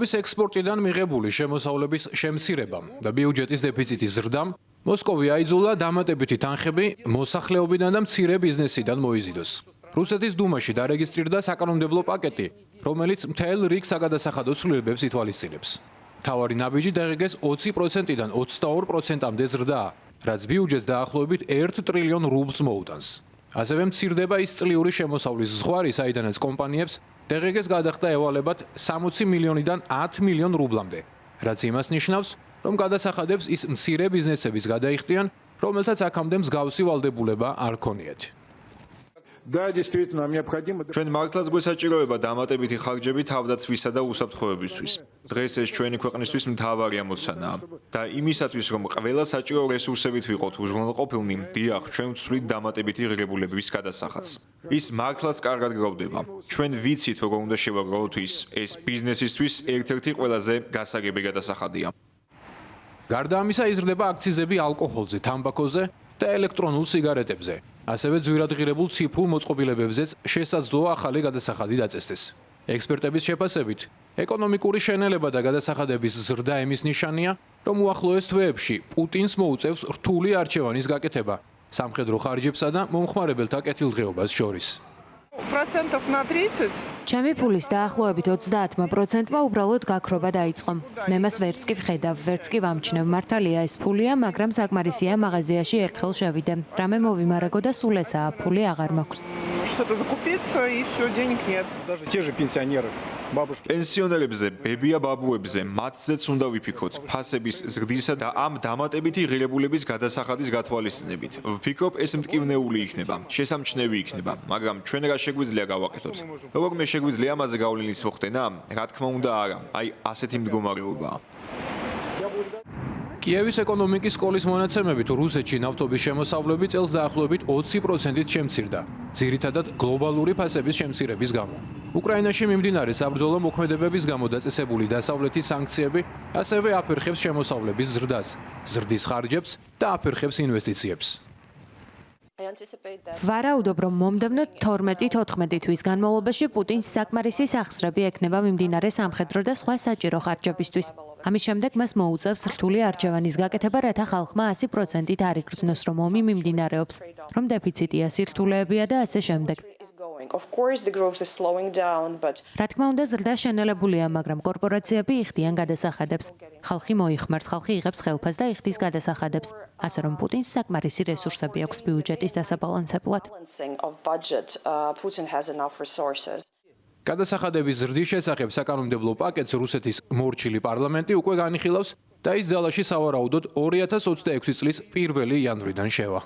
ექსპორტიდან მიღებული შემოსავლების შემცირებამ და ბიუჯეტის დეფიციტის ზრდამ მოსკოვი აიძულა დამატებითი თანხები მოსახლეობიდან და მცირე ბიზნესიდან მოიზიდოს. რუსეთის დუმაში დარეგისტრირდა საკანონმდებლო პაკეტი, რომელიც მთელ რიგ საგადასახადო ცვლილებებს ითვალისწინებს. მთავარი ნაბიჯი დღეს 20%-დან 22%-მდე ზრდაა, რაც ბიუჯეტს დაახლოებით 1 ტრილიონ რუბლს მოუტანს. ასევე მცირდება ის წლიური შემოსავლის ზღვარი, საიდანაც კომპანიებს დღეს გადახდა ევალებათ 60 მილიონიდან 10 მილიონ რუბლამდე, რაც იმას ნიშნავს, რომ გადასახადებს ის მცირე ბიზნესების გადაიხდიან, რომელთაც აქამდე მსგავსი ვალდებულება არ ქონიათ. ჩვენ მართლაც გვესაჭიროება დამატებითი ხარჯები თავდაცვისა და უსაფრთხოებისთვის. დღეს ეს ჩვენი ქვეყნისთვის მთავარი ამოცანაა და იმისათვის, რომ ყველა საჭირო რესურსებით ვიყოთ უზრუნველყოფილნი, დიახ, ჩვენ ვცვლით დამატებითი ღირებულებების გადასახადს. ის მართლაც კარგად გროვდება. ჩვენ ვიცით, როგორ უნდა შევაგროვოთ ის ბიზნესისთვის ერთ-ერთი ყველაზე გასაგები გადასახადია. გარდა ამისა იზრდება აქციზები ალკოჰოლზე, თამბაქოზე და ელექტრონულ სიგარეტებზე. ასევე ძვირადღირებულ ციფრულ მოწყობილებებზეც შესაძლოა ახალი გადასახადი დაწესდეს. ექსპერტების შეფასებით, ეკონომიკური შენელება და გადასახადების ზრდა იმის ნიშანია, რომ უახლოეს თვეებში პუტინს მოუწევს რთული არჩევანის გაკეთება სამხედრო ხარჯებსა და მომხმარებელთა კეთილდღეობას შორის. ჩემი ფულის დაახლოებით 30%-მა უბრალოდ გაქრობა დაიწყო. მე მას ვერც კი ვხედავ, ვერც კი ვამჩნევ. მართალია ეს ფულია, მაგრამ საკმარისია მაღაზიაში ერთხელ შევიდე. რამე მოვიმარაგო და სულ ესაა, ფული აღარ მაქვს. პენსიონერებზე, ბებია-ბაბუებზე, მათზეც უნდა ვიფიქროთ, ფასების ზრდისა და ამ დამატებითი ღირებულების გადასახადის გათვალისწინებით. ვფიქრობ, ეს მტკივნეული იქნება, შესამჩნევი იქნება, მაგრამ ჩვენ რა შეგვიძლია გავაკეთოთ? როგორმე შეგვიძლია ამაზე გავლენის მოხდენა? რა თქმა უნდა, არა. აი, ასეთი მდგომარეობაა. კიევის ეკონომიკის სკოლის მონაცემებით რუსეთში ნავთობის შემოსავლები წელს დაახლოებით 20%-ით შემცირდა, ძირითადად გლობალური ფასების შემცირების გამო. უკრაინაში მიმდინარე საბრძოლო მოქმედებების გამო დაწესებული დასავლეთის სანქციები ასევე აფერხებს შემოსავლების ზრდას, ზრდის ხარჯებს და აფერხებს ინვესტიციებს. ვარაუდობ, რომ მომდევნო 12-14 თვის განმავლობაში პუტინს საკმარისი სახსრები ექნება მიმდინარე სამხედრო და სხვა საჭირო ხარჯებისთვის. ამის შემდეგ მას მოუწევს რთული არჩევანის გაკეთება, რათა ხალხმა 100%-ით არ იგრძნოს, რომ ომი მიმდინარეობს, რომ დეფიციტია, სირთულეებია და ასე შემდეგ. რა თქმა უნდა, ზრდა შენელებულია, მაგრამ კორპორაციები იხდიან გადასახადებს. ხალხი მოიხმარს, ხალხი იღებს ხელფას და იხდის გადასახადებს, ასე რომ პუტინს საკმარისი რესურსები აქვს ბიუჯეტის დასაბალანსებლად. გადასახადების ზრდის შესახებ საკანონმდებლო პაკეტს რუსეთის მორჩილი პარლამენტი უკვე განიხილავს და ის ძალაში სავარაუდოდ 2026 წლის 1 იანვრიდან შევა.